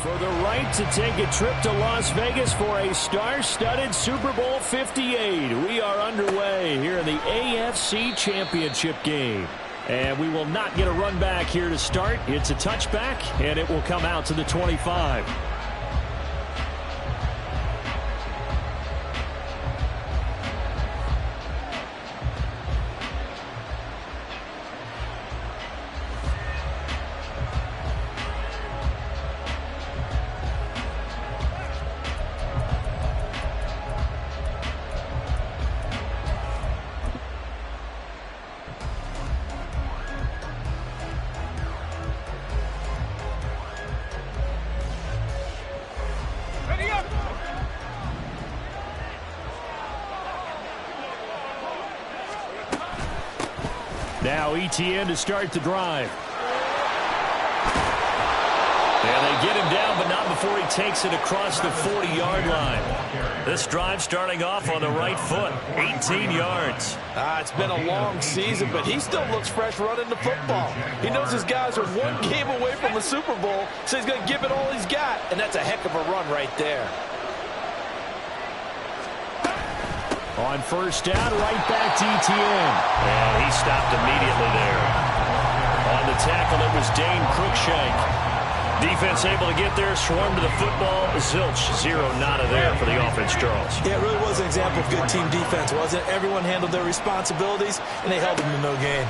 For the right to take a trip to Las Vegas for a star-studded Super Bowl 58. We are underway here in the AFC Championship game. And we will not get a run back here to start. It's a touchback, and it will come out to the 25. Now ETN to start the drive. And they get him down, but not before he takes it across the 40-yard line. This drive starting off on the right foot, 18 yards. It's been a long season, but he still looks fresh running the football. He knows his guys are one game away from the Super Bowl, so he's going to give it all he's got, and that's a heck of a run right there. On first down, right back to ETN. And he stopped immediately there. On the tackle, it was Dane Cruikshank. Defense able to get there, swarm to the football. Zilch, zero, nada there for the offense, Charles. Yeah, it really was an example of good team defense, wasn't it? Everyone handled their responsibilities, and they held them to no gain.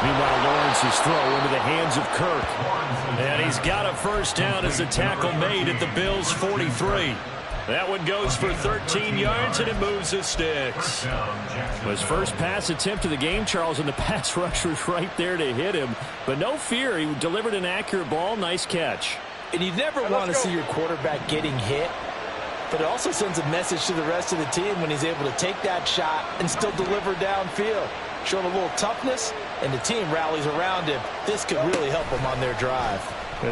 Meanwhile, Lawrence's throw into the hands of Kirk. And he's got a first down as the tackle made at the Bills' 43. That one goes for 13 yards, and it moves the sticks. His first pass attempt of the game, Charles, and the pass rush was right there to hit him. But no fear, he delivered an accurate ball. Nice catch. And you never want to see your quarterback getting hit, but it also sends a message to the rest of the team when he's able to take that shot and still deliver downfield. Showing a little toughness, and the team rallies around him. This could really help them on their drive.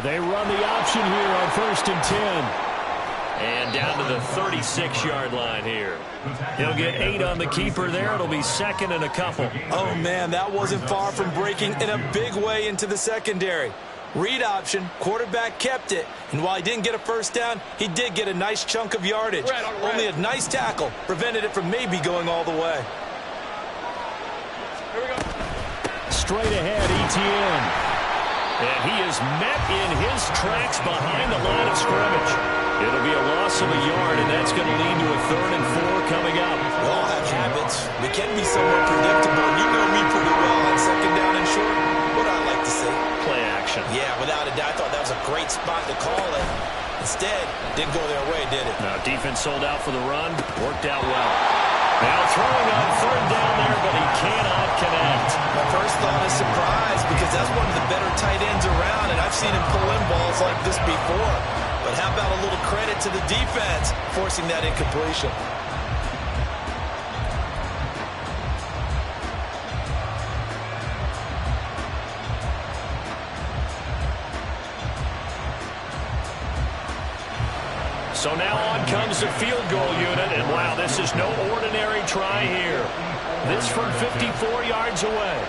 They run the option here on 1st and 10. And down to the 36-yard line here. He'll get 8 on the keeper there. It'll be second and a couple. Oh, man, that wasn't far from breaking in a big way into the secondary. Read option, quarterback kept it, and while he didn't get a first down, he did get a nice chunk of yardage. Only a nice tackle prevented it from maybe going all the way. Here we go. Straight ahead, ETN. And he is met in his tracks behind the line of scrimmage. It'll be a loss of a yard, and that's going to lead to a 3rd and 4 coming up. We all have habits. We can be somewhat predictable. You know me pretty well on 2nd down and short. What I like to say? Play action. Yeah, without a doubt, I thought that was a great spot to call it. Instead, didn't go their way, did it? Now, defense sold out for the run. Worked out well. Now throwing on 3rd down there, but he cannot connect. My first thought is surprise, because that's one of the better tight ends around, and I've seen him pull in balls like this before. But how about a little credit to the defense forcing that incompletion? So now on comes the field goal unit, and wow, this is no ordinary try here. This from 54 yards away.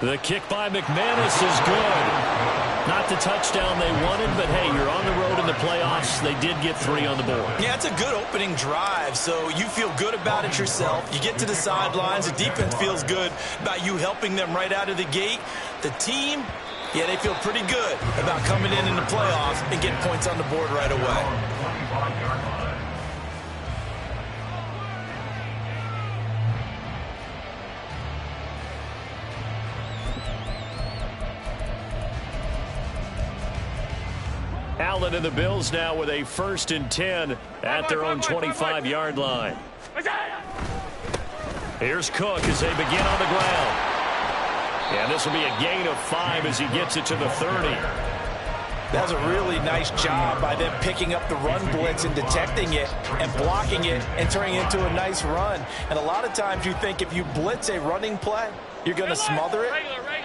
The kick by McManus is good. Not the touchdown they wanted, but hey, you're on the road in the playoffs. They did get 3 on the board. Yeah, it's a good opening drive, so you feel good about it yourself. You get to the sidelines. The defense feels good about you helping them right out of the gate. The team, yeah, they feel pretty good about coming in the playoffs and getting points on the board right away. Allen and the Bills now with a 1st and 10 at their own 25-yard line. Here's Cook as they begin on the ground. And this will be a gain of 5 as he gets it to the 30. That was a really nice job by them picking up the run blitz and detecting it and blocking it and turning it into a nice run. And a lot of times you think if you blitz a running play, you're going to smother it.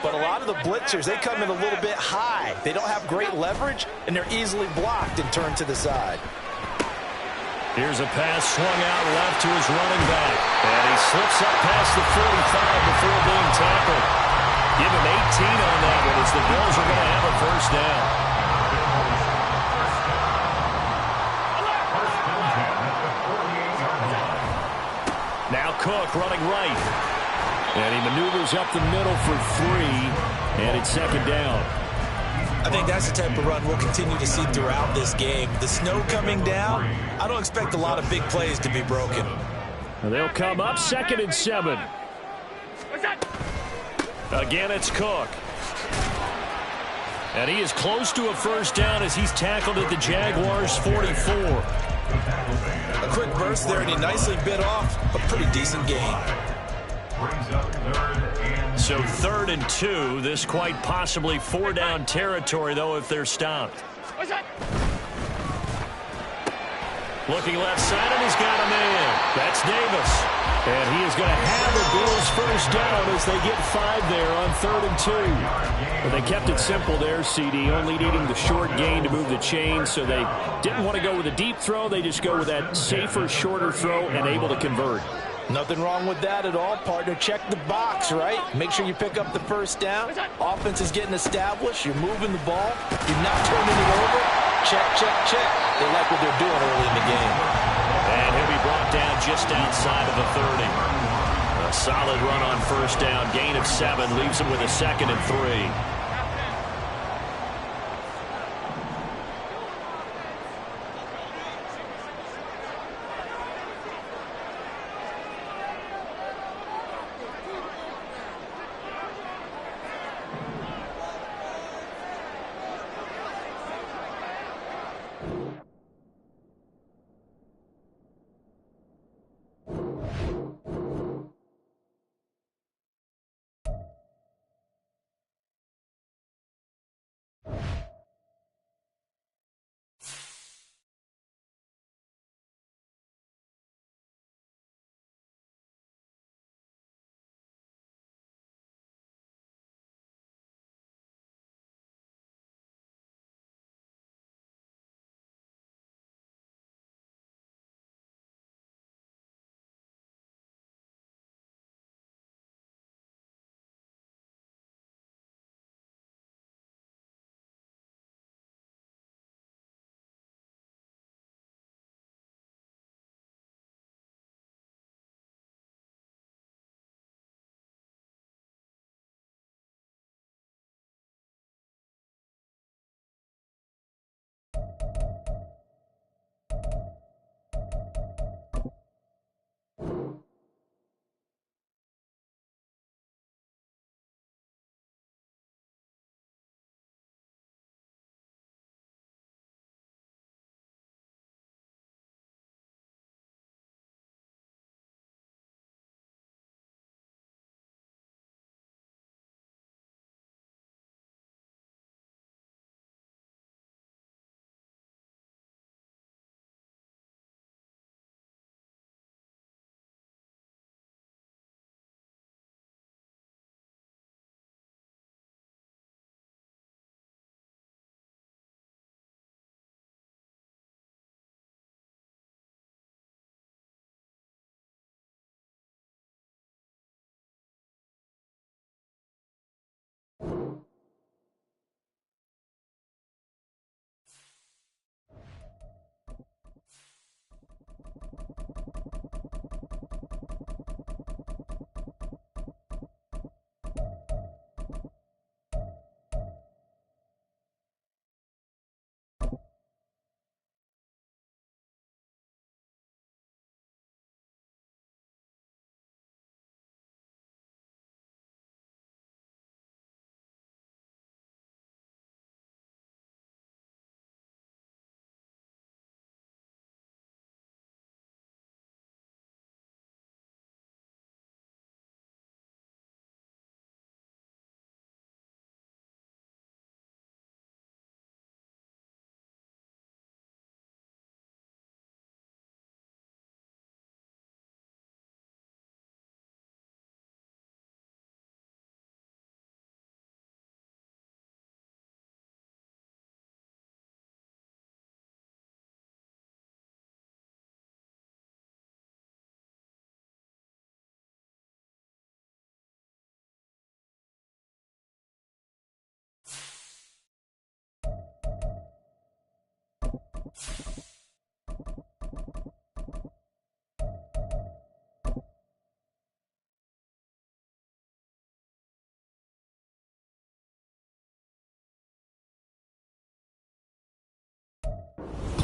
But a lot of the blitzers, they come in a little bit high. They don't have great leverage, and they're easily blocked and turned to the side. Here's a pass swung out left to his running back. And he slips up past the 45 before being tackled. Give him 18 on that one as the Bills are going to have a first down. Now Cook running right. And he maneuvers up the middle for 3. And it's second down. I think that's the type of run we'll continue to see throughout this game. The snow coming down, I don't expect a lot of big plays to be broken. And they'll come up 2nd and 7. Again, it's Cook. And he is close to a first down as he's tackled at the Jaguars' 44. A quick burst there, and he nicely bit off a pretty decent gain. So 3rd and 2. This quite possibly 4-down territory, though, if they're stopped. Looking left side, and he's got a man. That's Davis. And he is going to have the Bills first down as they get 5 there on 3rd and 2. But they kept it simple there, CD, only needing the short gain to move the chain, so they didn't want to go with a deep throw. They just go with that safer, shorter throw and able to convert. Nothing wrong with that at all, partner. Check the box, right? Make sure you pick up the first down. Offense is getting established. You're moving the ball. You're not turning it over. Check, check, check. They like what they're doing early in the game. And he'll be brought down just outside of the 30. A solid run on first down. Gain of 7 leaves him with a 2nd and 3.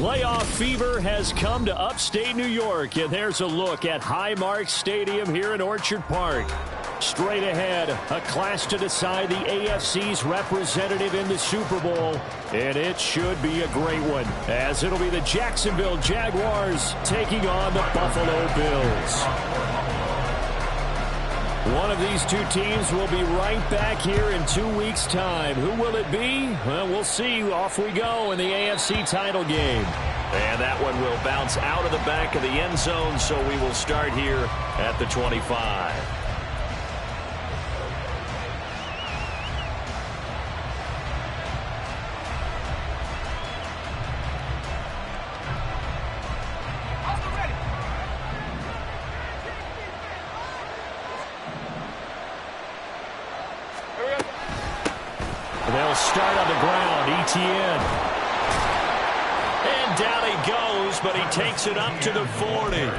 Playoff fever has come to upstate New York, and there's a look at Highmark Stadium here in Orchard Park. Straight ahead, a clash to decide the AFC's representative in the Super Bowl, and it should be a great one, as it'll be the Jacksonville Jaguars taking on the Buffalo Bills. One of these two teams will be right back here in 2 weeks' time. Who will it be? Well, we'll see. Off we go in the AFC title game. And that one will bounce out of the back of the end zone, so we will start here at the 25. They'll start on the ground. ETN. And down he goes, but he takes it up to the 40.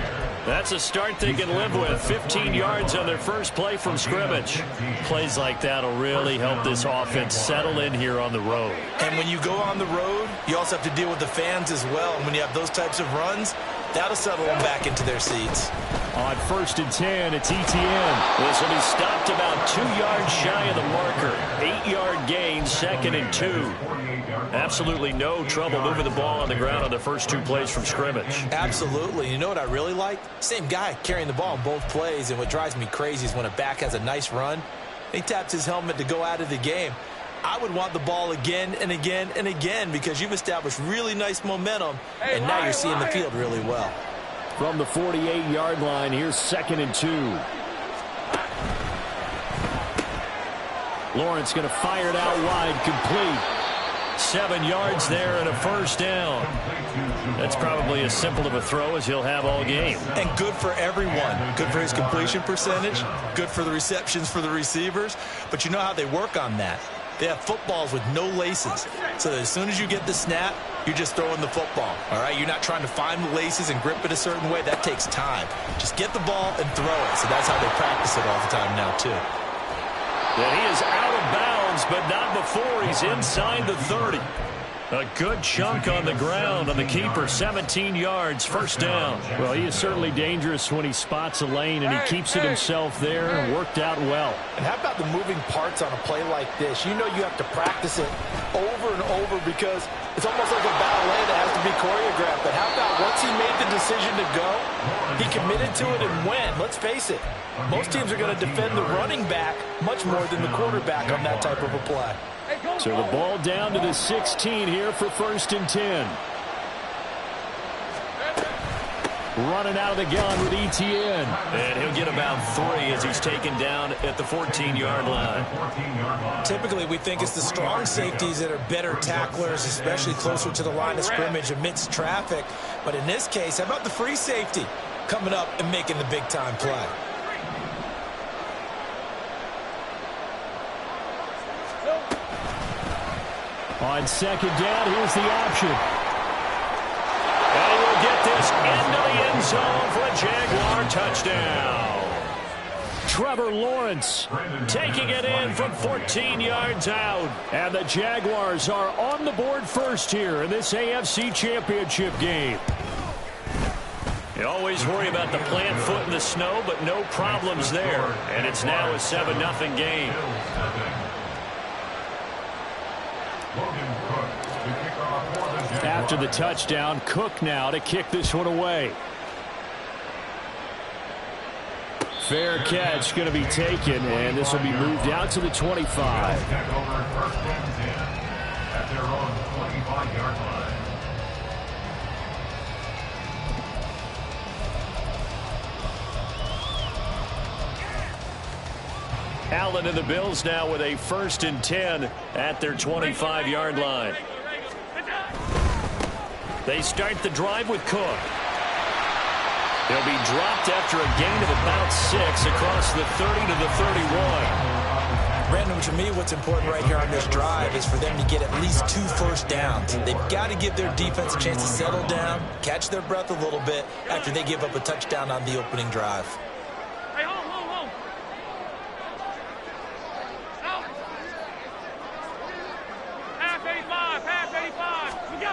That's a start they can live with. 15 yards on their first play from scrimmage. Plays like that will really help this offense settle in here on the road. And when you go on the road, you also have to deal with the fans as well. And when you have those types of runs, that'll settle them back into their seats. On 1st and 10, it's ETN. This will be stopped about 2 yards shy of the marker. 8-yard gain, 2nd and 2. Absolutely no trouble moving the ball on the ground on the first 2 plays from scrimmage. Absolutely. You know what I really like? Same guy carrying the ball in both plays, and what drives me crazy is when a back has a nice run, he taps his helmet to go out of the game. I would want the ball again and again and again because you've established really nice momentum, and now you're seeing the field really well. From the 48-yard line, here's 2nd and 2. Lawrence going to fire it out wide, complete. 7 yards there and a first down. That's probably as simple of a throw as he'll have all game. And good for everyone. Good for his completion percentage. Good for the receptions for the receivers. But you know how they work on that. They have footballs with no laces. So as soon as you get the snap, you're just throwing the football. All right? You're not trying to find the laces and grip it a certain way. That takes time. Just get the ball and throw it. So that's how they practice it all the time now, too. And he is out of bounds, but not before he's inside the 30. A good chunk on the ground on the keeper, 17 yards, first down. Well, he is certainly dangerous when he spots a lane, and he keeps it himself there. Worked out well. And how about the moving parts on a play like this? You know you have to practice it over and over because it's almost like a ballet that has to be choreographed. But how about once he made the decision to go, he committed to it and went. Let's face it, most teams are going to defend the running back much more than the quarterback on that type of a play. So the ball down to the 16 here for 1st and 10. Running out of the gun with ETN. And he'll get about 3 as he's taken down at the 14-yard line. Typically, we think it's the strong safeties that are better tacklers, especially closer to the line of scrimmage amidst traffic. But in this case, how about the free safety coming up and making the big-time play? On 2nd down, here's the option. And he will get this into the end zone for a Jaguar touchdown. Trevor Lawrence taking it in from 14 yards out. And the Jaguars are on the board first here in this AFC Championship game. You always worry about the plant foot in the snow, but no problems there. And it's now a 7-0 game. After the touchdown, Cook now to kick this one away. Fair catch going to be taken, and this will be moved out to the 25. Allen and the Bills now with a 1st and 10 at their 25-yard line. They start the drive with Cook. He'll be dropped after a gain of about 6 across the 30 to the 31. Brandon, to me, what's important right here on this drive is for them to get at least 2 first downs. They've got to give their defense a chance to settle down, catch their breath a little bit after they give up a touchdown on the opening drive. Hey, hold. Half 85, we go.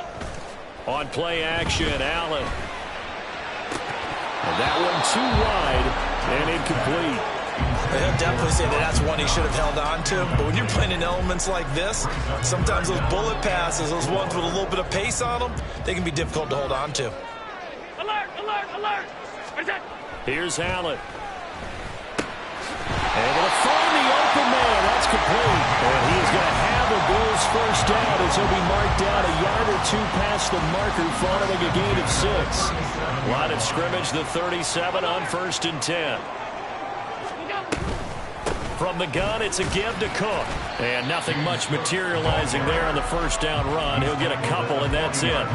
On play action, Allen. And that one too wide and incomplete. He'll definitely say that that's one he should have held on to. But when you're playing in elements like this, sometimes those bullet passes, those ones with a little bit of pace on them, they can be difficult to hold on to. Alert, alert, alert. Here's Allen. Able to find the open man. That's complete. And he is going to have a Bills first down as he'll be marked down a yard or two past the marker following a gain of 6. Line of scrimmage, the 37 on 1st and 10. From the gun, it's a give to Cook. And nothing much materializing there on the first down run. He'll get a couple, and that's it.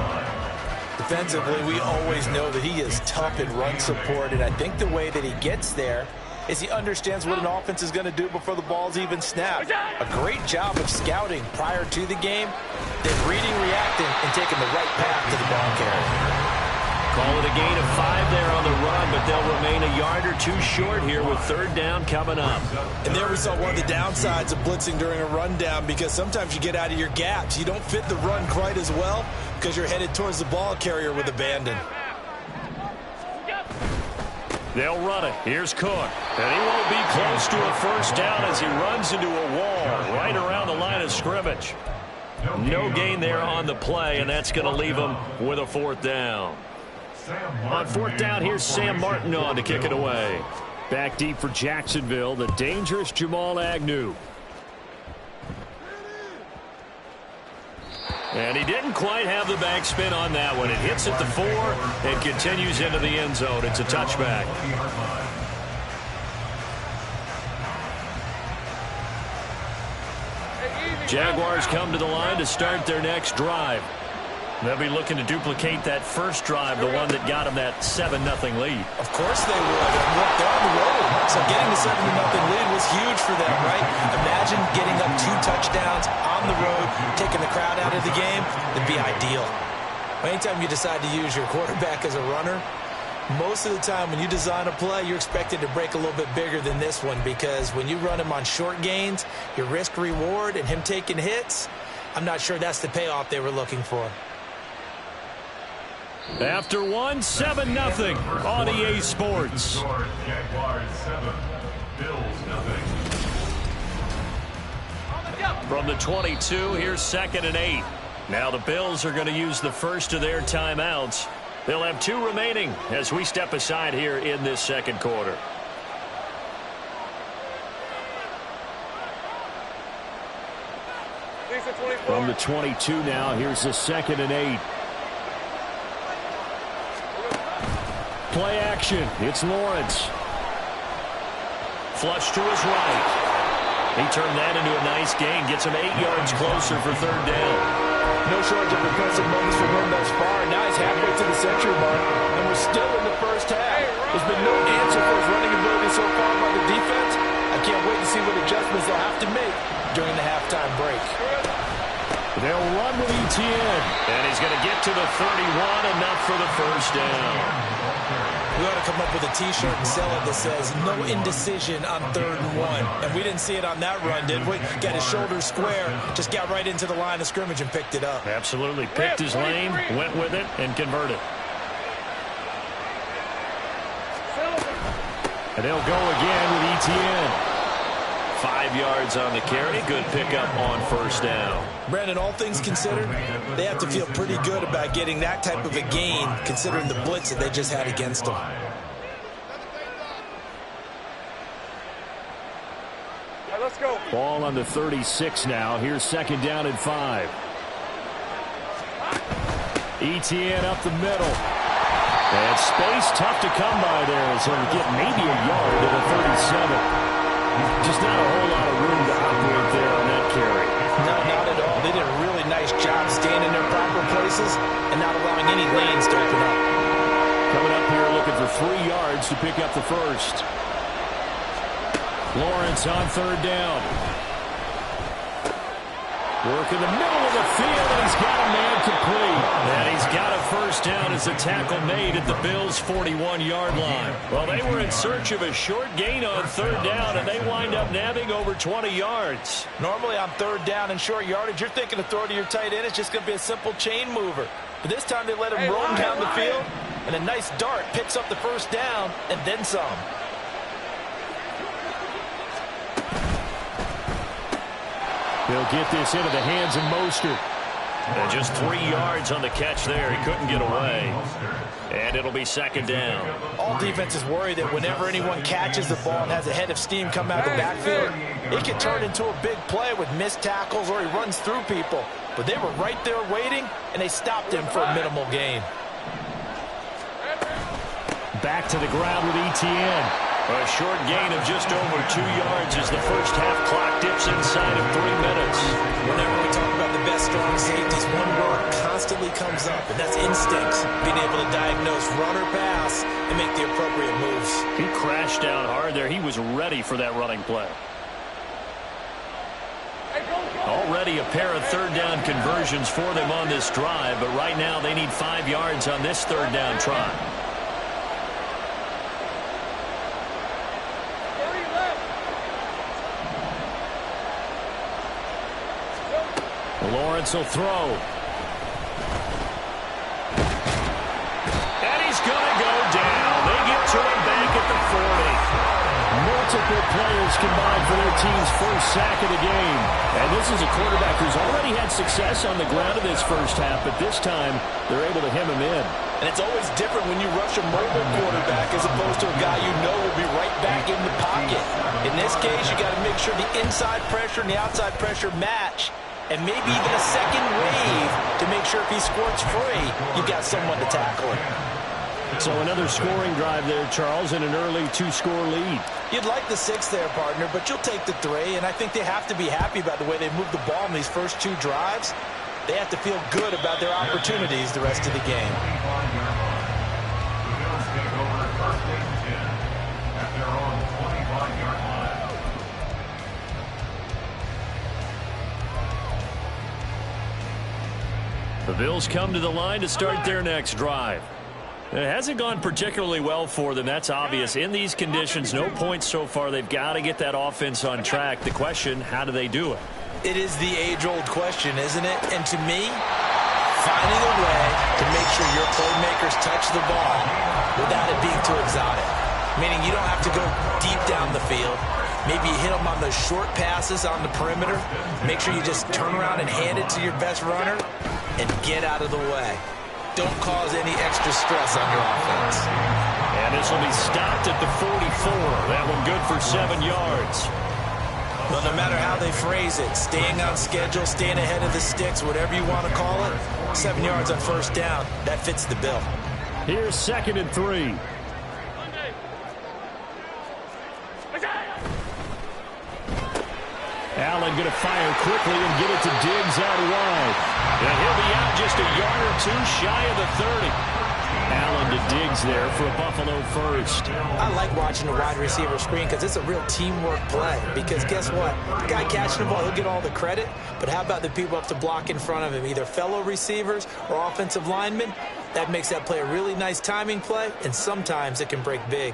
Defensively, we always know that he is tough in run support, and I think the way that he gets there is he understands what an offense is going to do before the ball's even snapped. A great job of scouting prior to the game, then reading, reacting, and taking the right path to the ball carrier. Call it a gain of 5 there on the run, but they'll remain a yard or two short here with 3rd down coming up. And there we saw one of the downsides of blitzing during a rundown, because sometimes you get out of your gaps. You don't fit the run quite as well because you're headed towards the ball carrier with abandon. They'll run it. Here's Cook. And he won't be close to a first down as he runs into a wall right around the line of scrimmage. No gain there on the play, and that's going to leave him with a 4th down. On 4th down, here's Sam Martin on to kick it away. Back deep for Jacksonville, the dangerous Jamal Agnew. And he didn't quite have the backspin on that one. It hits at the 4 and continues into the end zone. It's a touchback. Jaguars come to the line to start their next drive. They'll be looking to duplicate that first drive, the one that got them that 7-0 lead. Of course they would. Look, they're on the road. So getting the 7-0 lead was huge for them, right? Imagine getting up 2 touchdowns on the road, taking the crowd out of the game. It'd be ideal. Anytime you decide to use your quarterback as a runner, most of the time when you design a play, you're expected to break a little bit bigger than this one, because when you run him on short gains, your risk-reward and him taking hits, I'm not sure that's the payoff they were looking for. After 1, 7-0 on EA Sports. From the 22, here's 2nd and 8. Now the Bills are going to use the first of their timeouts. They'll have 2 remaining as we step aside here in this second quarter. From the 22 now, here's the 2nd and 8. Play action. It's Lawrence. Flush to his right. He turned that into a nice gain. Gets him 8 yards closer for 3rd down. No shortage of impressive moments from him thus far. Now he's halfway to the century mark, and we're still in the first half. There's been no answer for his running ability so far by the defense. I can't wait to see what adjustments they'll have to make during the halftime break. They'll run with Etienne. And he's going to get to the 31, enough for the first down. We ought to come up with a T-shirt and sell it that says, no indecision on 3rd and 1. And we didn't see it on that run, did we? Got his shoulders square, just got right into the line of scrimmage and picked it up. Absolutely. Picked his lane, went with it, and converted. And they'll go again with Etienne. 5 yards on the carry. Good pickup on 1st down. Brandon, all things considered, they have to feel pretty good about getting that type of a gain, considering the blitz that they just had against them. Let's go. Ball on the 36 now. Here's 2nd down and 5. Etienne up the middle. And space tough to come by there as he'll get maybe a yard to the 37. Just not a whole lot of room to operate there on that carry. No, not at all. They did a really nice job staying in their proper places and not allowing any lanes to open up. Coming up here looking for 3 yards to pick up the first. Lawrence on 3rd down. Work in the middle of the field, and he's got a man complete. And he's got a first down as the tackle made at the Bills' 41-yard line. Well, they were in search of a short gain on 3rd down, and they wind up nabbing over 20 yards. Normally on 3rd down and short yardage, you're thinking of throw to your tight end. It's just going to be a simple chain mover. But this time they let him roam down the field, and a nice dart picks up the first down and then some. They'll get this into the hands of Mostert. And just 3 yards on the catch there. He couldn't get away. And it'll be second down. All defenses worry that whenever anyone catches the ball and has a head of steam come out of the backfield, it can turn into a big play with missed tackles or he runs through people. But they were right there waiting, and they stopped him for a minimal gain. Back to the ground with ETN. A short gain of just over 2 yards as the first half clock dips inside of 3 minutes. Whenever we talk about the best strong safeties, one word constantly comes up, and that's instincts. Being able to diagnose run or pass and make the appropriate moves. He crashed down hard there. He was ready for that running play. Already a pair of third down conversions for them on this drive, but right now they need 5 yards on this third down try. Lawrence will throw. And he's going to go down. They get to him back at the 40. Multiple players combined for their team's first sack of the game. And this is a quarterback who's already had success on the ground in this first half, but this time they're able to hem him in. And it's always different when you rush a mobile quarterback as opposed to a guy you know will be right back in the pocket. In this case, you got to make sure the inside pressure and the outside pressure match. And maybe even a second wave to make sure if he squirts free, you've got someone to tackle him. So another scoring drive there, Charles, and an early 2-score lead. You'd like the 6 there, partner, but you'll take the 3, and I think they have to be happy about the way they moved the ball in these first 2 drives. They have to feel good about their opportunities the rest of the game. The Bills come to the line to start their next drive. It hasn't gone particularly well for them. That's obvious. In these conditions, no points so far. They've got to get that offense on track. The question, how do they do it? It is the age-old question, isn't it? And to me, finding a way to make sure your playmakers touch the ball without it being too exotic. Meaning you don't have to go deep down the field. Maybe you hit them on those short passes on the perimeter. Make sure you just turn around and hand it to your best runner and get out of the way. Don't cause any extra stress on your offense. And this will be stopped at the 44. That one good for 7 yards. Well, no matter how they phrase it, staying on schedule, staying ahead of the sticks, whatever you want to call it, 7 yards on first down, that fits the bill. Here's 2nd and 3. Allen going to fire quickly and get it to Diggs out wide. And he'll be out just a yard or 2 shy of the 30. Allen to Diggs there for a Buffalo first. I like watching the wide receiver screen because it's a real teamwork play. Because guess what? The guy catching the ball, he'll get all the credit. But how about the people up to block in front of him, either fellow receivers or offensive linemen? That makes that play a really nice timing play, and sometimes it can break big.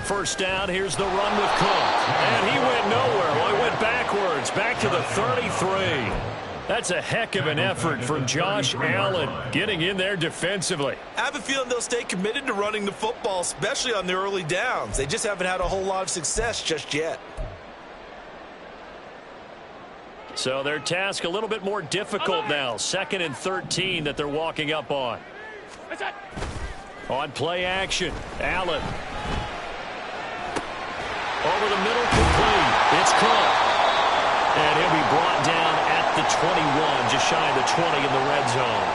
First down, here's the run with Cook. And he went nowhere. Well, he went backwards, back to the 33. That's a heck of an effort from Josh Allen, getting in there defensively. I have a feeling they'll stay committed to running the football, especially on the early downs. They just haven't had a whole lot of success just yet. So their task a little bit more difficult now. 2nd and 13 that they're walking up on. On play action, Allen. Over the middle, complete. It's Cook. And he'll be brought down at the 21, just shy of the 20 in the red zone.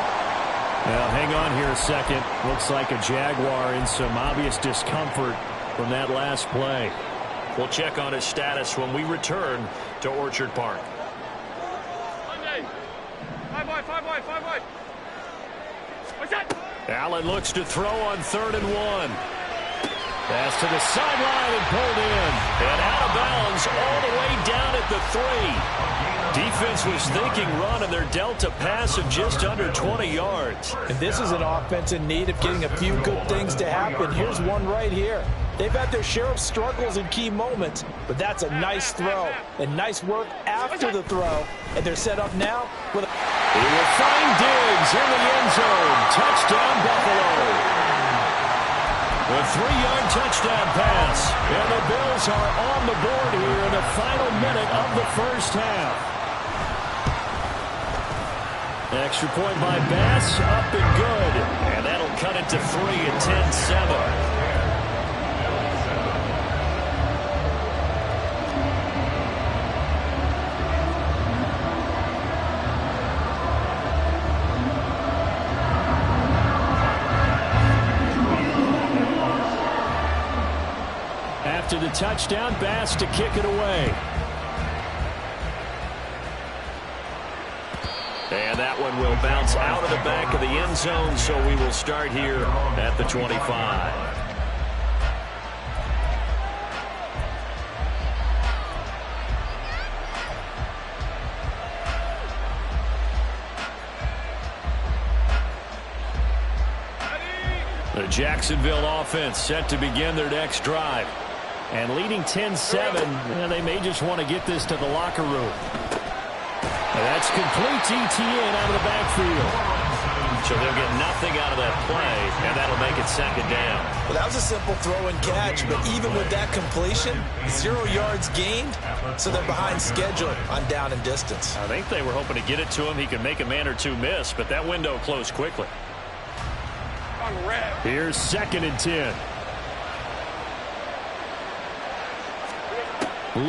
Now, hang on here a second. Looks like a Jaguar in some obvious discomfort from that last play. We'll check on his status when we return to Orchard Park. Allen looks to throw on 3rd and 1. Pass to the sideline and pulled in. And out of bounds all the way down at the 3. Defense was thinking run, and they're dealt a pass of just under 20 yards. And this is an offense in need of getting a few good things to happen. Here's one right here. They've had their share of struggles in key moments, but that's a nice throw and nice work after the throw. And they're set up now with a... He will find Diggs in the end zone. Touchdown, Buffalo. A 3-yard touchdown pass. And the Bills are on the board here in the final minute of the first half. Extra point by Bass, up and good. And that'll cut it to 3 at 10-7. After the touchdown, Bass to kick it away. And that one will bounce out of the back of the end zone, so we will start here at the 25. The Jacksonville offense set to begin their next drive. And leading 10-7, they may just want to get this to the locker room. And that's complete ETN out of the backfield. So they'll get nothing out of that play, and that'll make it second down. Well, that was a simple throw and catch, but even with that completion, 0 yards gained, so they're behind schedule on down and distance. I think they were hoping to get it to him. He could make a man or two miss, but that window closed quickly. Here's 2nd and 10.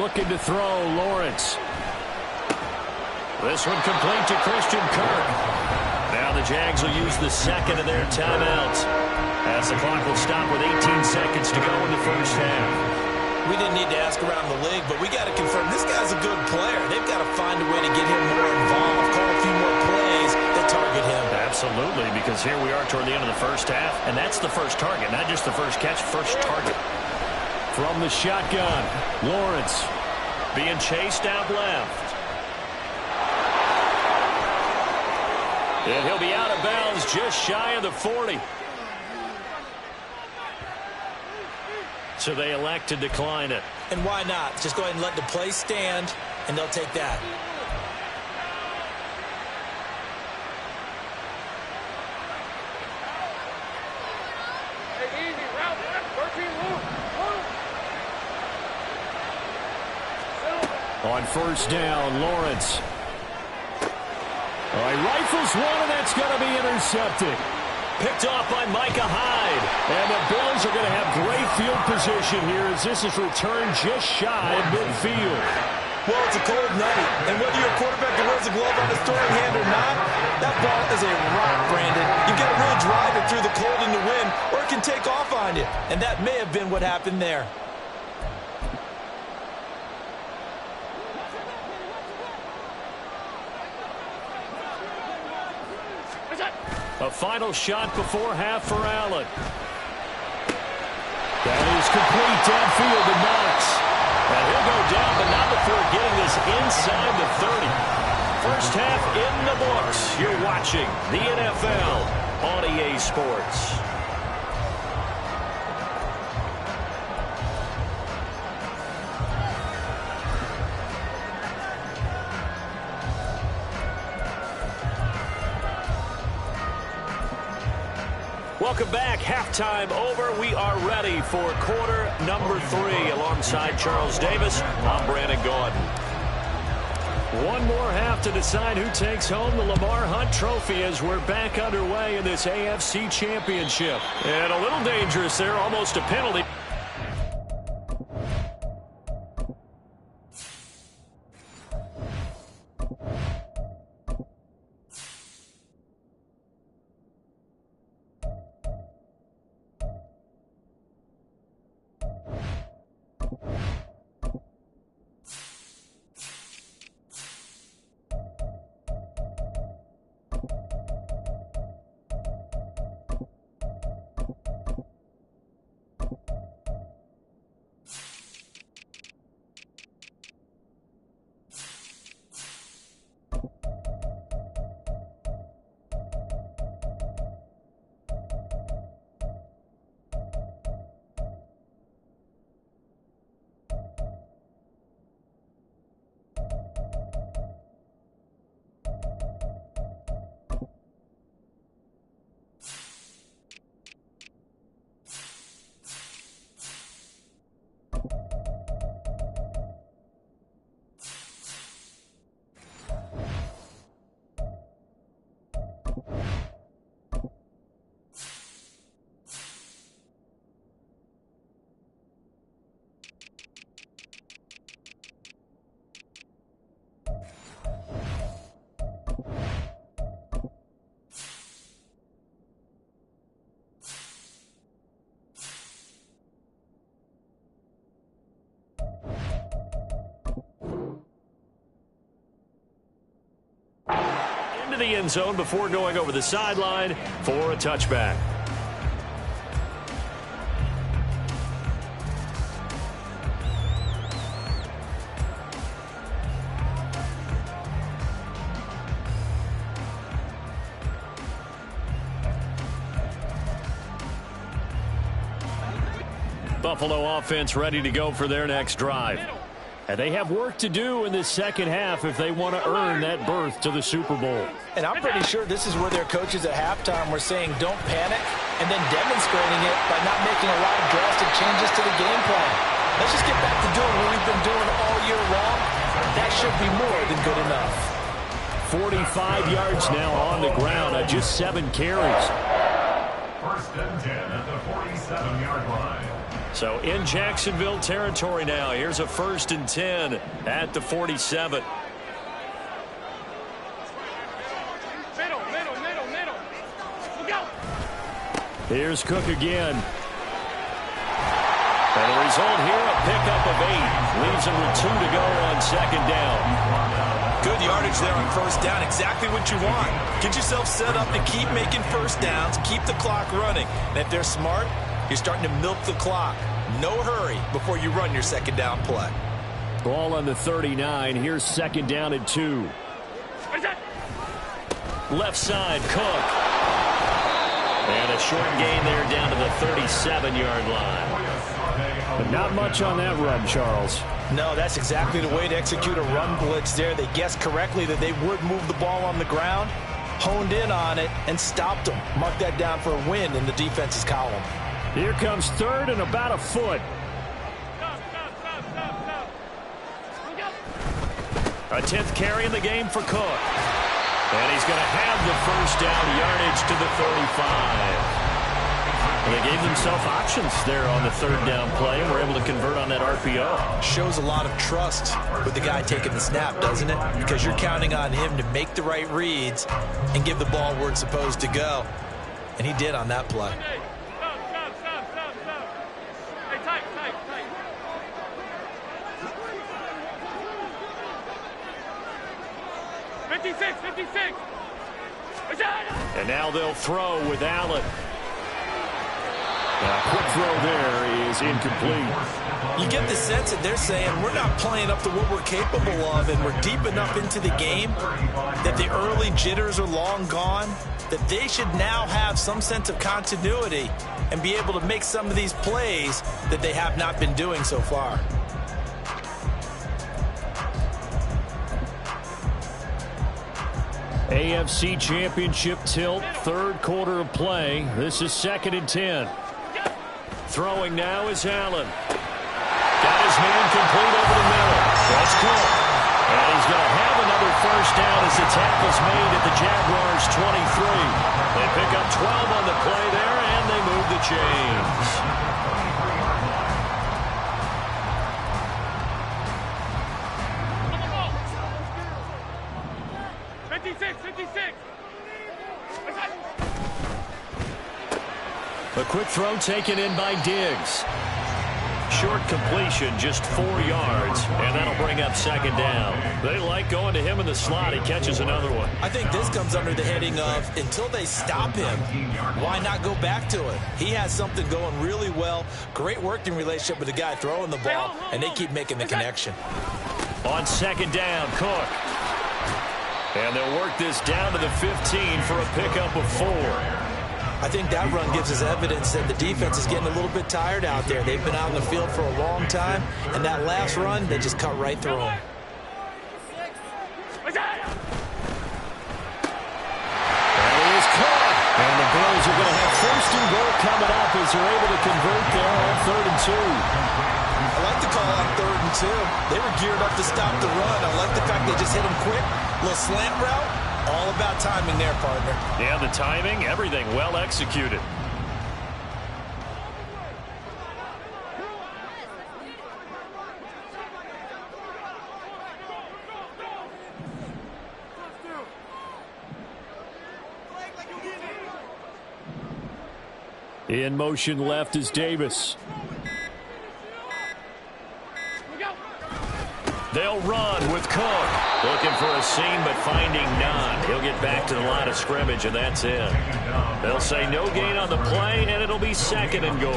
Looking to throw, Lawrence. This one complete to Christian Kirk. Now the Jags will use the second of their timeouts, as the clock will stop with 18 seconds to go in the first half. We didn't need to ask around the league, but we got to confirm this guy's a good player. They've got to find a way to get him more involved, call a few more plays that target him. Absolutely, because here we are toward the end of the first half, and that's the first target, not just the first catch, first target. From the shotgun, Lawrence being chased out left. And he'll be out of bounds just shy of the 40. So they elect to decline it. And why not? Just go ahead and let the play stand, and they'll take that. On first down, Lawrence. He rifles one, and that's going to be intercepted. Picked off by Micah Hyde. And the Bills are going to have great field position here as this is returned just shy of midfield. Well, it's a cold night, and whether you're a quarterback that wears a glove on his throwing hand or not, that ball is a rock, Brandon. You've got to really drive it through the cold and the wind, or it can take off on you. And that may have been what happened there. A final shot before half for Allen. That is complete downfield to Knox. And he'll go down, but not before getting this inside the 30. First half in the books. You're watching the NFL on EA Sports. Welcome back. Halftime over. We are ready for quarter number 3. Alongside Charles Davis, I'm Brandon Gaudin. One more half to decide who takes home the Lamar Hunt Trophy as we're back underway in this AFC Championship. And a little dangerous there, almost a penalty. into the end zone before going over the sideline for a touchback. Buffalo offense ready to go for their next drive. And they have work to do in this second half if they want to earn that berth to the Super Bowl. And I'm pretty sure this is where their coaches at halftime were saying don't panic and then demonstrating it by not making a lot of drastic changes to the game plan. Let's just get back to doing what we've been doing all year long. That should be more than good enough. 45 yards now on the ground at just 7 carries. First and 10 at the 47-yard line. So in Jacksonville territory now. Here's a 1st and 10 at the 47. Middle. Look out. Here's Cook again. And the result here, a pickup of 8. Leaves him with 2 to go on 2nd down. Good yardage there on 1st down. Exactly what you want. Get yourself set up to keep making 1st downs, keep the clock running. And if they're smart, you're starting to milk the clock. No hurry before you run your 2nd down play. Ball on the 39. Here's 2nd down and 2. Left side, Cook. And a short gain there down to the 37-yard line. But not much on that run, Charles. No, that's exactly the way to execute a run blitz there. They guessed correctly that they would move the ball on the ground, honed in on it, and stopped them. Mark that down for a win in the defense's column. Here comes 3rd and about a foot. A 10th carry in the game for Cook. And he's going to have the 1st down yardage to the 35. And they gave themselves options there on the 3rd down play and were able to convert on that RPO. Shows a lot of trust with the guy taking the snap, doesn't it? Because you're counting on him to make the right reads and give the ball where it's supposed to go. And he did on that play. And now they'll throw with Allen. A quick throw there is incomplete. You get the sense that they're saying we're not playing up to what we're capable of, and we're deep enough into the game that the early jitters are long gone, that they should now have some sense of continuity and be able to make some of these plays that they have not been doing so far. AFC Championship tilt, 3rd quarter of play. This is 2nd and 10. Throwing now is Allen. Got his man complete over the middle. That's Cook. And he's going to have another 1st down as the tackle's made at the Jaguars' 23. They pick up 12 on the play there, and they move the chains. 56. A quick throw taken in by Diggs. Short completion, just 4 yards, and that'll bring up 2nd down. They like going to him in the slot. He catches another one. I think this comes under the heading of until they stop him, why not go back to it? He has something going really well. Great working relationship with the guy throwing the ball, and they keep making the connection. On 2nd down, Cook. And they'll work this down to the 15 for a pickup of 4. I think that run gives us evidence that the defense is getting a little bit tired out there. They've been out in the field for a long time, and that last run, they just cut right through them. There is Cook. And the Bills are going to have 1st and goal coming up as they're able to convert there on 3rd and 2. I like the call on 3rd and 2. They were geared up to stop the run. I like the fact they just hit him quick. Little slant route. All about timing there, partner. Yeah, the timing, everything well executed. In motion left is Davis. They'll run with Cook. Looking for a seam, but finding none. He'll get back to the line of scrimmage, and that's it. They'll say no gain on the play, and it'll be 2nd and goal.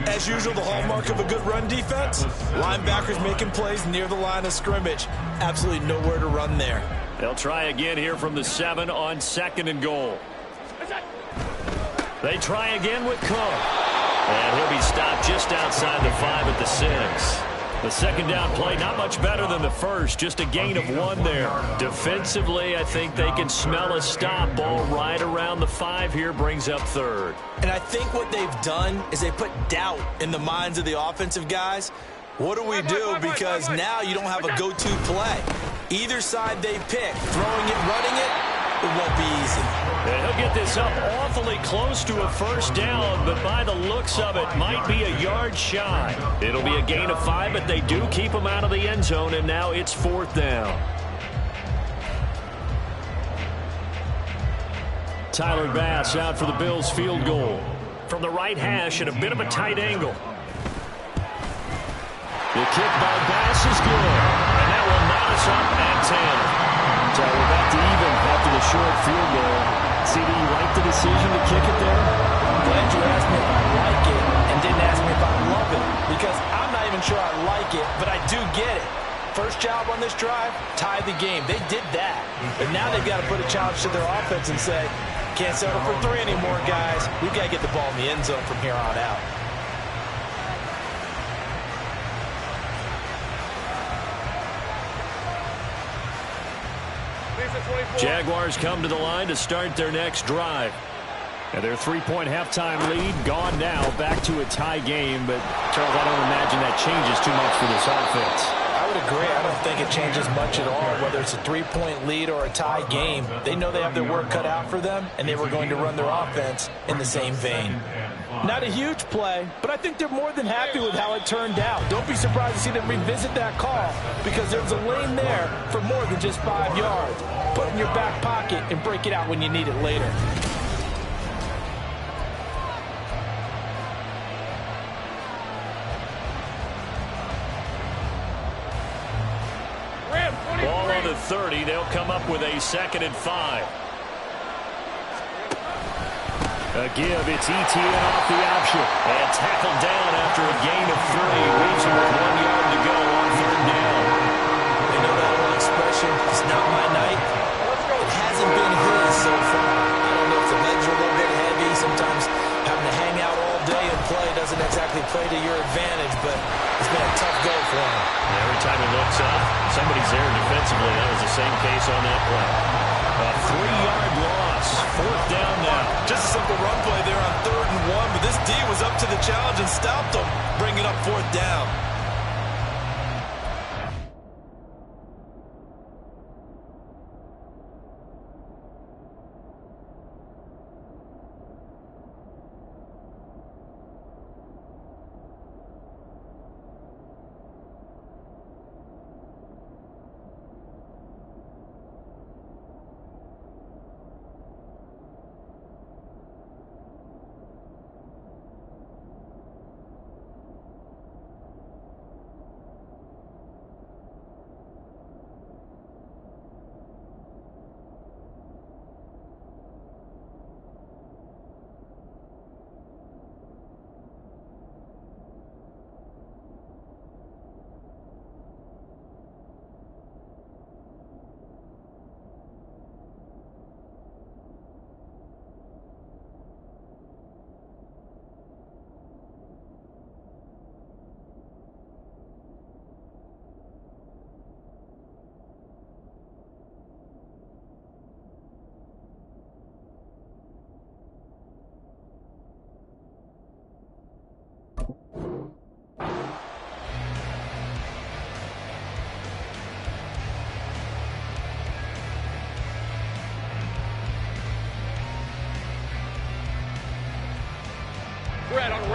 As usual, the hallmark of a good run defense, linebackers making plays near the line of scrimmage. Absolutely nowhere to run there. They'll try again here from the 7 on 2nd and goal. They try again with Cook. And he'll be stopped just outside the 5 at the 6. The 2nd down play, not much better than the first. Just a gain of 1 there. Defensively, I think they can smell a stop. Ball right around the 5 here, brings up 3rd. And I think what they've done is they put doubt in the minds of the offensive guys. What do we do? Because now you don't have a go-to play. Either side they pick, throwing it, running it, it won't be easy. And he'll get this up awfully close to a 1st down, but by the looks of it, might be a yard shy. It'll be a gain of 5, but they do keep him out of the end zone, and now it's 4th down. Tyler Bass out for the Bills field goal. From the right hash at a bit of a tight angle. The kick by Bass is good, and that will knot us up at 10. So we're back to even after the short field goal. CD, you like the decision to kick it there? I'm glad you asked me if I like it and didn't ask me if I love it, because I'm not even sure I like it, but I do get it. First job on this drive, tie the game. They did that. But now they've got to put a challenge to their offense and say, can't settle for 3 anymore, guys. We've got to get the ball in the end zone from here on out. Jaguars come to the line to start their next drive. And their 3-point halftime lead gone now, back to a tie game. But, Charles, I don't imagine that changes too much for this offense. I would agree. I don't think it changes much at all, whether it's a 3-point lead or a tie game. They know they have their work cut out for them, and they were going to run their offense in the same vein. Not a huge play, but I think they're more than happy with how it turned out. Don't be surprised to see them revisit that call, because there's a lane there for more than just 5 yards. Put it in your back pocket and break it out when you need it later. Ball on the 30. They'll come up with a 2nd and 5. A give, it's ETN off the option. And tackled down after a gain of 3. Leaves him with 1 yard to go on 3rd down. You know that old expression, it's not my night. It hasn't been his so far. I don't know if the legs are a little bit heavy. Sometimes having to hang out all day and play doesn't exactly play to your advantage, but it's been a tough go for him. Every time he looks up, somebody's there defensively. That was the same case on that play. A 3-yard loss. 4th down now. Just a simple run play there on 3rd and 1, but this D was up to the challenge and stopped them, bringing up 4th down.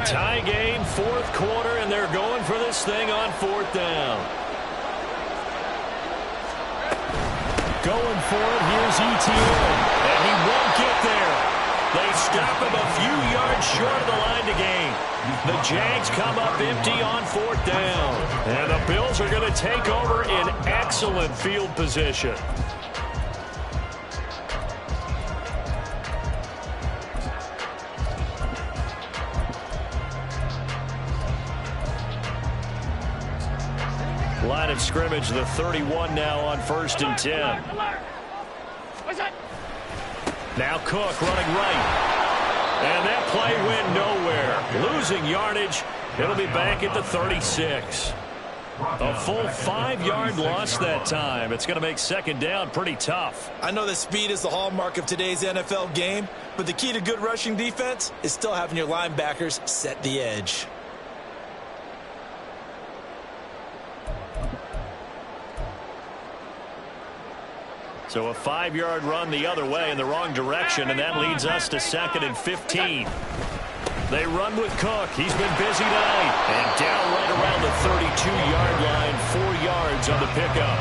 Tie game, 4th quarter, and they're going for this thing on 4th down. Going for it, here's ETN, and he won't get there. They stop him a few yards short of the line to gain. The Jags come up empty on 4th down. And the Bills are going to take over in excellent field position. Line of scrimmage, the 31 now on 1st and 10. Now Cook running right. And that play went nowhere. Losing yardage. It'll be back at the 36. A full 5-yard loss that time. It's going to make 2nd down pretty tough. I know that speed is the hallmark of today's NFL game, but the key to good rushing defense is still having your linebackers set the edge. So a 5-yard run the other way in the wrong direction, and that leads us to 2nd and 15. They run with Cook. He's been busy tonight. And down right around the 32-yard line, 4 yards on the pickup.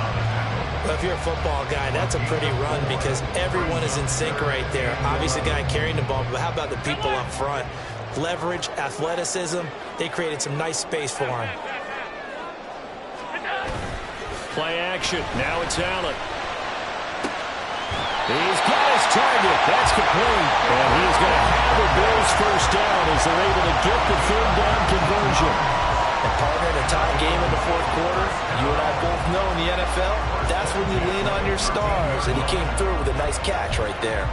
Well, if you're a football guy, that's a pretty run because everyone is in sync right there. Obviously, the guy carrying the ball, but how about the people up front? Leverage, athleticism, they created some nice space for him. Play action. Now it's Allen. He's got his target. That's complete. And he's going to have the Bills 1st down as they're able to get the 3rd down conversion. And partner, in a tie game in the 4th quarter, you and I both know in the NFL, that's when you lean on your stars. And he came through with a nice catch right there.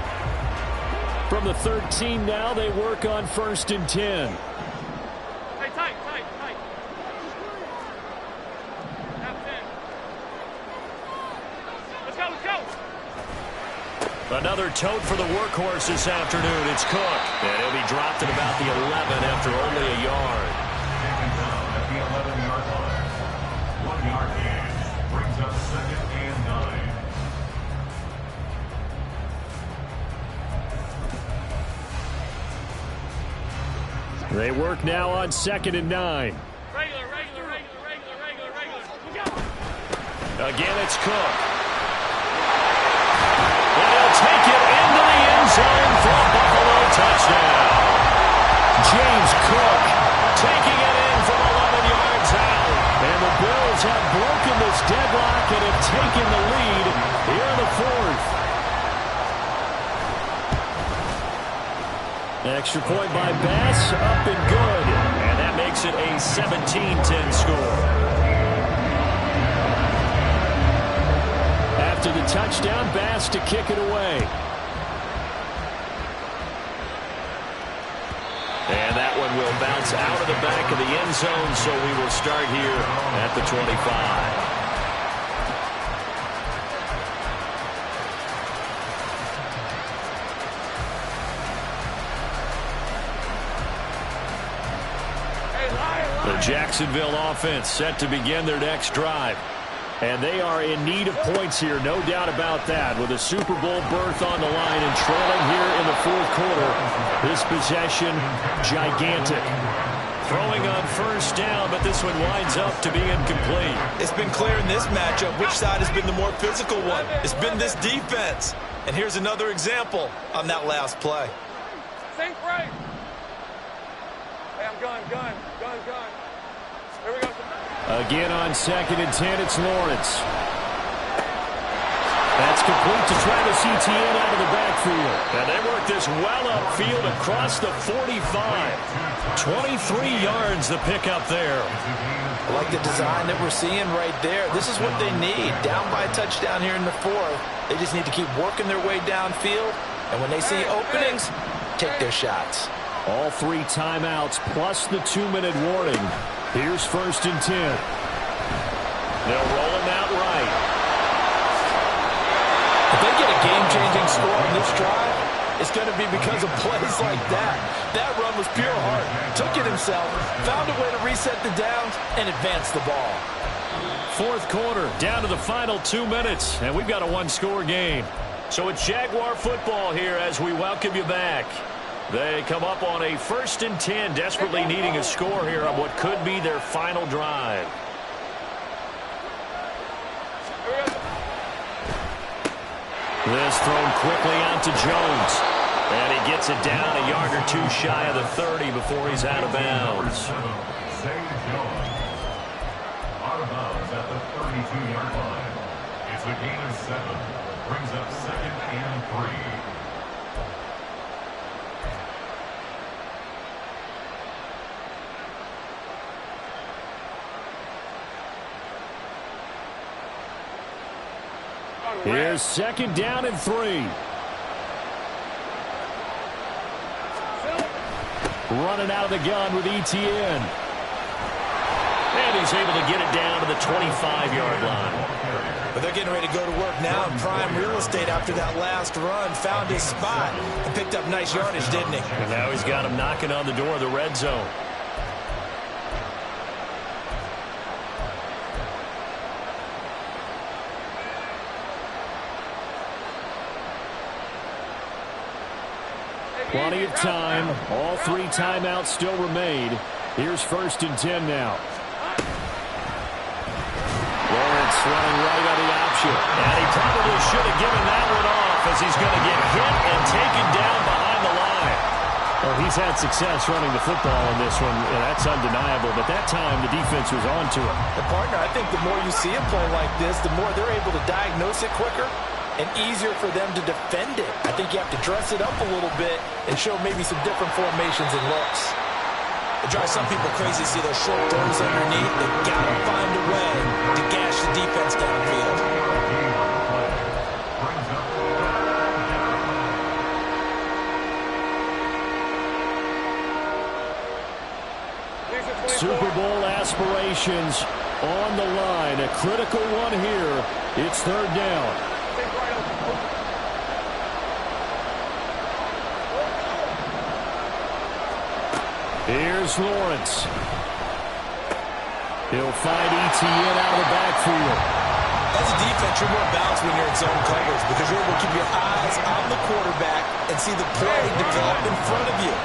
From the 13 now, they work on 1st and 10. Hey, tight. Let's go. Another tote for the workhorse this afternoon. It's Cook. And he'll be dropped at about the 11 after only a yard. Second down at the 11-yard line. 1-yard gain brings up 2nd and 9. They work now on 2nd and 9. Regular. Again, it's Cook. And he'll take it into the end zone for a Buffalo touchdown. James Cook taking it in from 11 yards out. And the Bills have broken this deadlock and have taken the lead here in the 4th. Extra point by Bass, up and good. And that makes it a 17-10 score. After the touchdown, Bass to kick it away. And that one will bounce out of the back of the end zone, so we will start here at the 25. The Jacksonville offense set to begin their next drive. And they are in need of points here, no doubt about that. With a Super Bowl berth on the line and trailing here in the 4th quarter, this possession, gigantic. Throwing on 1st down, but this one winds up to be incomplete. It's been clear in this matchup which side has been the more physical one. It's been this defense. And here's another example on that last play. Sink right. Hey, I'm gun. Here we go. Again on 2nd and 10, it's Lawrence. That's complete to Travis Etienne out of the backfield. And they work this well upfield across the 45. 23 yards the pickup there. I like the design that we're seeing right there. This is what they need. Down by a touchdown here in the 4th. They just need to keep working their way downfield. And when they see openings, take their shots. All 3 timeouts plus the 2-minute warning. Here's 1st and 10. They'll roll him out right. If they get a game-changing score on this drive, it's going to be because of plays like that. That run was pure heart. Took it himself, found a way to reset the downs, and advance the ball. 4th quarter, down to the final 2 minutes, and we've got a 1-score game. So it's Jaguar football here as we welcome you back. They come up on a 1st and 10, desperately needing a score here on what could be their final drive. This thrown quickly out to Jones. And he gets it down a yard or two shy of the 30 before he's out of bounds. Out of bounds at the 32-yard line. It's a gain of 7. Brings up 2nd and 3. Here's 2nd down and 3. Running out of the gun with ETN. And he's able to get it down to the 25-yard line. But they're getting ready to go to work now in prime real estate after that last run. Found his spot and picked up nice yardage, didn't he? And now he's got him knocking on the door of the red zone. Plenty of time. All 3 timeouts still remain. Here's 1st and 10 now. Lawrence running right on the option. And he probably should have given that one off as he's going to get hit and taken down behind the line. Well, he's had success running the football in this one. That's undeniable. But that time, the defense was on to him. The partner, I think the more you see a play like this, the more they're able to diagnose it quicker and easier for them to defend it. I think you have to dress it up a little bit and show maybe some different formations and looks. It drives some people crazy to see those short throws underneath. They've got to find a way to gash the defense downfield. Super Bowl aspirations on the line. A critical one here. It's 3rd down. Here's Lawrence. He'll find ETN out of the backfield. As a defense, you're more balanced when you're in zone coverage because you're able to keep your eyes on the quarterback and see the play develop in front of you.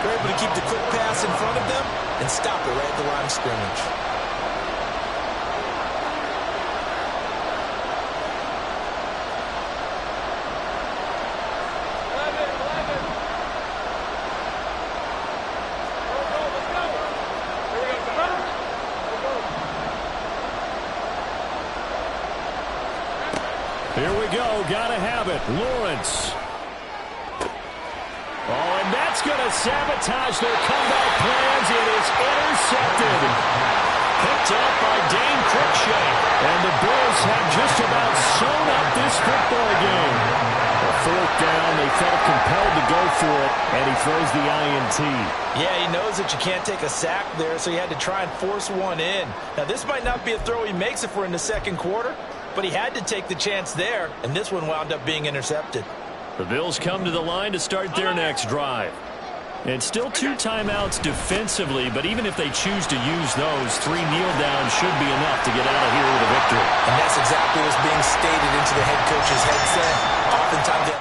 You're able to keep the quick pass in front of them and stop it right at the line of scrimmage. Here we go. Gotta have it. Lawrence. Oh, and that's going to sabotage their comeback plans. It is intercepted. Picked up by Dane Cruikshank. And the Bills have just about sewn up this football game. A 4th down. They felt compelled to go for it, and he throws the INT. Yeah, he knows that you can't take a sack there, so he had to try and force one in. Now, this might not be a throw he makes if we're in the 2nd quarter, but he had to take the chance there, and this one wound up being intercepted. The Bills come to the line to start their next drive. And still 2 timeouts defensively, but even if they choose to use those, 3 kneel downs should be enough to get out of here with a victory. And that's exactly what's being stated into the head coach's headset. Oftentimes